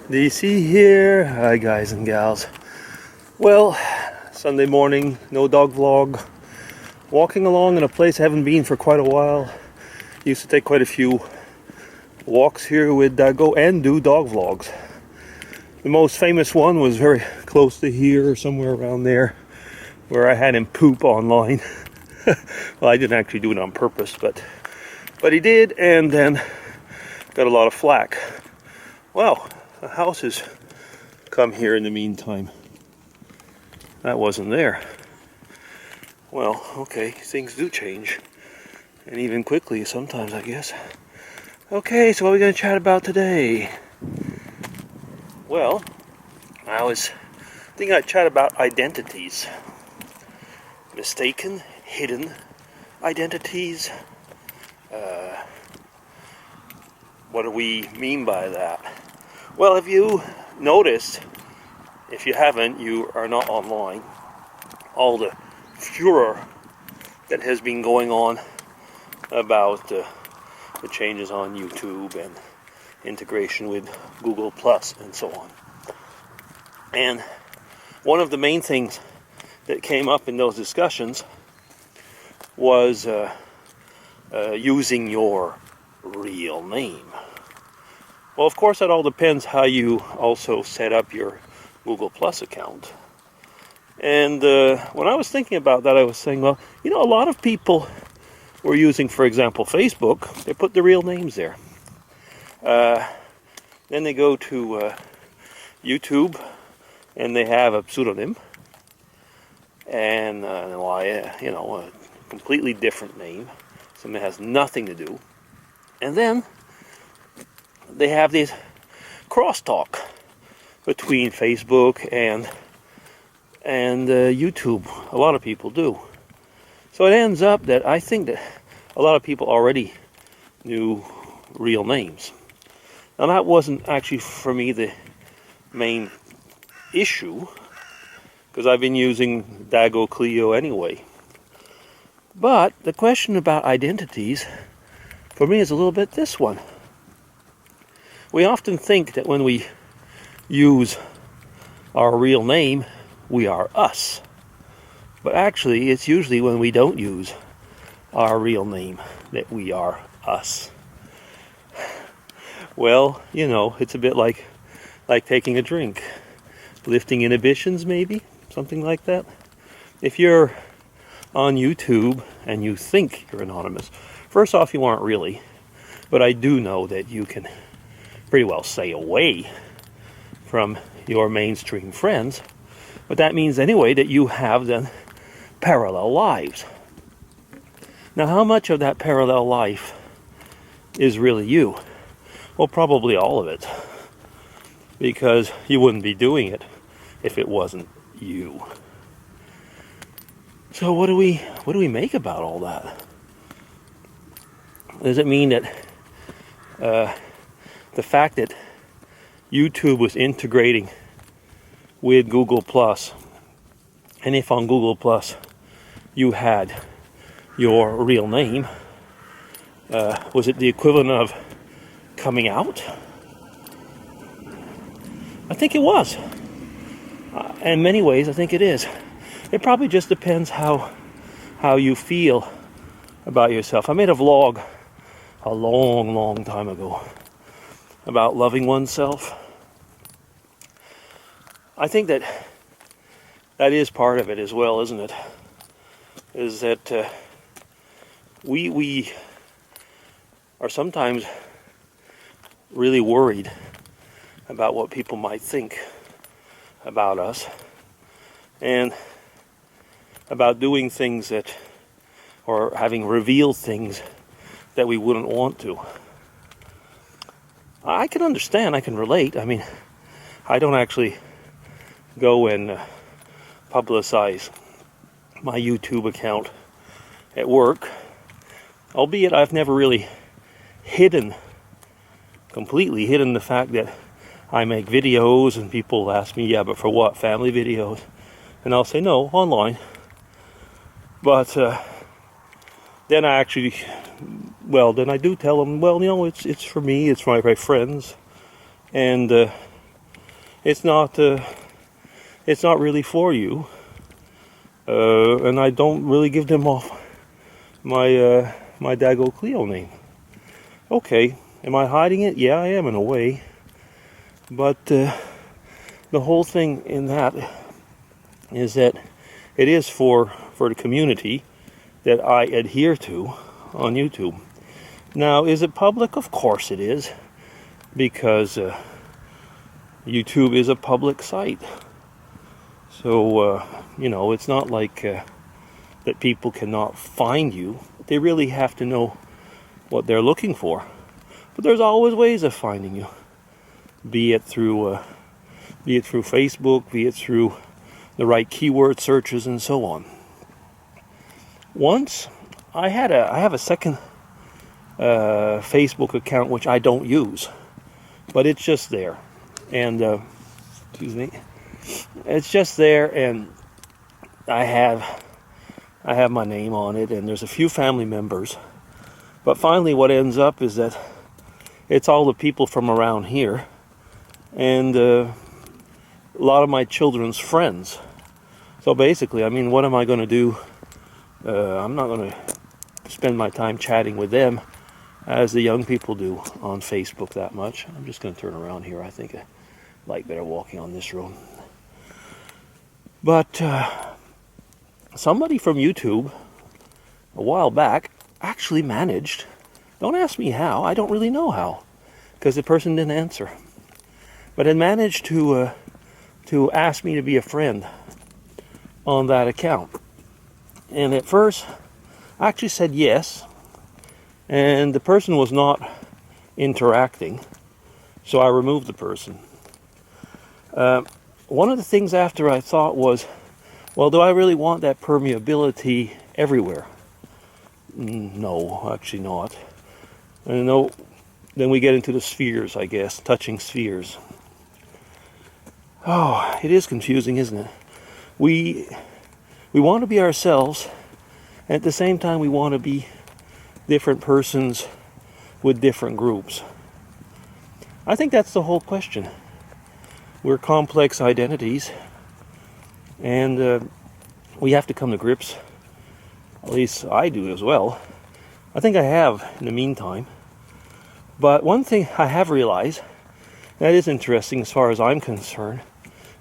DC here. Hi guys and gals. Well, Sunday morning, no dog vlog. Walking along in a place I haven't been for quite a while. Used to take quite a few walks here with Dago and do dog vlogs. The most famous one was very close to here or somewhere around there, where I had him poop online. Well, I didn't actually do it on purpose, but he did, and then got a lot of flack. Well, the house has come here in the meantime. That wasn't there. Well, okay, things do change, and even quickly sometimes, I guess. Okay, so what are we going to chat about today? Well, I was thinking I'd chat about identities. Mistaken, hidden identities. What do we mean by that? Well, if you noticed, if you haven't, you are not online, all the furor that has been going on about the changes on YouTube and integration with Google Plus and so on. And one of the main things that came up in those discussions was using your real name. Well, of course, that all depends how you also set up your Google Plus account. And when I was thinking about that, I was saying, well, a lot of people were using, for example, Facebook. They put the real names there. Then they go to YouTube, and they have a pseudonym, and a completely different name, something that has nothing to do. And then they have this crosstalk between Facebook and YouTube. A lot of people do. So it ends up that I think that a lot of people already knew real names. Now that wasn't actually for me the main issue, because I've been using dagocleo anyway. But the question about identities for me is a little bit this one. We often think that when we use our real name, we are us. But actually, it's usually when we don't use our real name that we are us. Well, it's a bit like taking a drink. Lifting inhibitions, maybe? Something like that. If you're on YouTube and you think you're anonymous, first off, you aren't really. But I do know that you can pretty well stay away from your mainstream friends. But that means anyway that you have then parallel lives. Now, how much of that parallel life is really you? Well, probably all of it, because you wouldn't be doing it if it wasn't you. So what do we make about all that? Does it mean that the fact that YouTube was integrating with Google Plus, and if on Google Plus you had your real name, was it the equivalent of coming out? I think it was. In many ways, I think it is. It probably just depends how you feel about yourself. I made a vlog a long time ago about loving oneself. I think that is part of it as well, isn't it? Is that we are sometimes really worried about what people might think about us, and about doing things that, or having revealed things that we wouldn't want to. I can understand, I can relate. I mean, I don't actually go and publicize my YouTube account at work, albeit I've never really completely hidden the fact that I make videos, and people ask me, yeah, but for what? Family videos? And I'll say, no, online. But then I actually, then I do tell them, it's for me, it's for my friends, and it's not really for you. And I don't really give them off my dagocleo name. Okay, am I hiding it? Yeah, I am in a way. But the whole thing in that is that it is for the community that I adhere to on YouTube. Now, is it public? Of course it is, because YouTube is a public site. So, it's not like that people cannot find you. They really have to know what they're looking for. But there's always ways of finding you. Be it through Facebook, be it through the right keyword searches, and so on. Once, I have a second Facebook account which I don't use, but it's just there, and excuse me, it's just there, and I have my name on it, and there's a few family members, but finally what ends up is that it's all the people from around here, and a lot of my children's friends. So basically, I mean, what am I going to do? I'm not going to spend my time chatting with them as the young people do on Facebook that much. I'm just going to turn around here. I think I like better walking on this road. But somebody from YouTube a while back actually managed, don't ask me how, I don't really know how, because the person didn't answer, but had managed to ask me to be a friend on that account. And at first I actually said yes, and the person was not interacting, so I removed the person. One of the things after I thought was, well, do I really want that permeability everywhere? No, actually not. And no, then we get into the spheres, I guess, touching spheres. Oh, it is confusing, isn't it? We want to be ourselves, and at the same time we want to be different persons with different groups. I think that's the whole question. We're complex identities, and we have to come to grips, at least I do as well. I think I have in the meantime. But one thing I have realized that is interesting as far as I'm concerned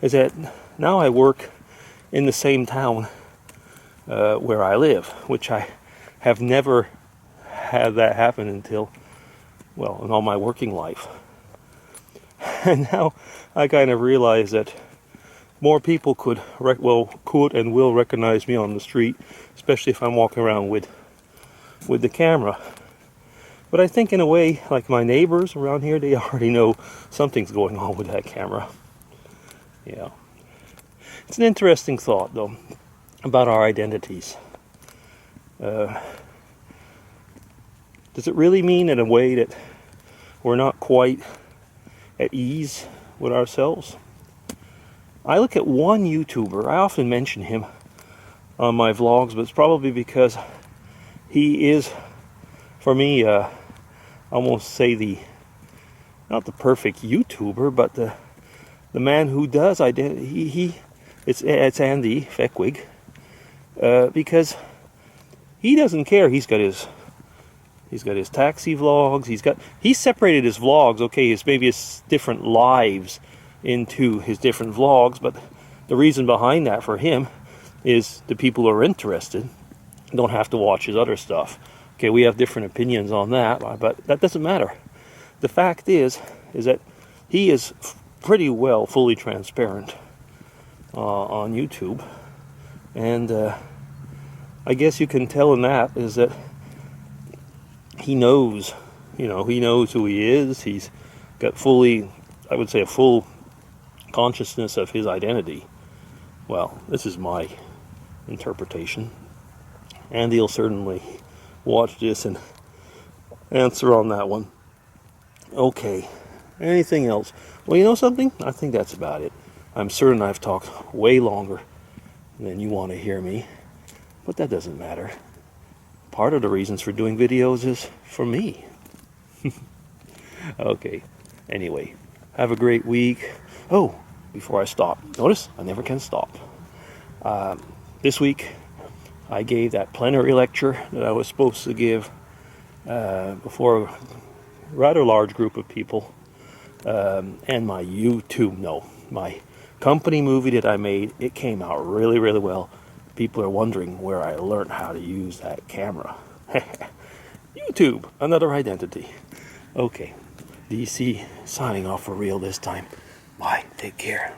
is that now I work in the same town where I live, which I have never had that happen until, well, in all my working life. And now I kind of realize that more people could and will recognize me on the street, especially if I'm walking around with the camera. But I think in a way, like my neighbors around here, they already know something's going on with that camera. Yeah. It's an interesting thought, though, about our identities. Does it really mean in a way that we're not quite at ease with ourselves? I look at one YouTuber, I often mention him on my vlogs, but it's probably because he is, for me, almost say not the perfect YouTuber, but the man who does identity. It's Andy Feckwig, because he doesn't care. He's got his taxi vlogs. He's separated his vlogs. Okay, maybe his different lives into his different vlogs, but the reason behind that for him is the people who are interested don't have to watch his other stuff. Okay, we have different opinions on that, but that doesn't matter. The fact is that he is pretty well fully transparent on YouTube, and I guess you can tell in that is that he knows, he knows who he is. He's got I would say, a full consciousness of his identity. Well, this is my interpretation, and he'll certainly watch this and answer on that one. Okay, anything else? Well, you know something? I think that's about it. I'm certain I've talked way longer than you want to hear me, but that doesn't matter. Part of the reasons for doing videos is for me. Okay, anyway, have a great week. Oh, before I stop. Notice, I never can stop. This week, I gave that plenary lecture that I was supposed to give before a rather large group of people. And my my company movie that I made, it came out really, really well. People are wondering where I learned how to use that camera. YouTube, another identity. Okay, DC signing off for real this time. Bye, take care.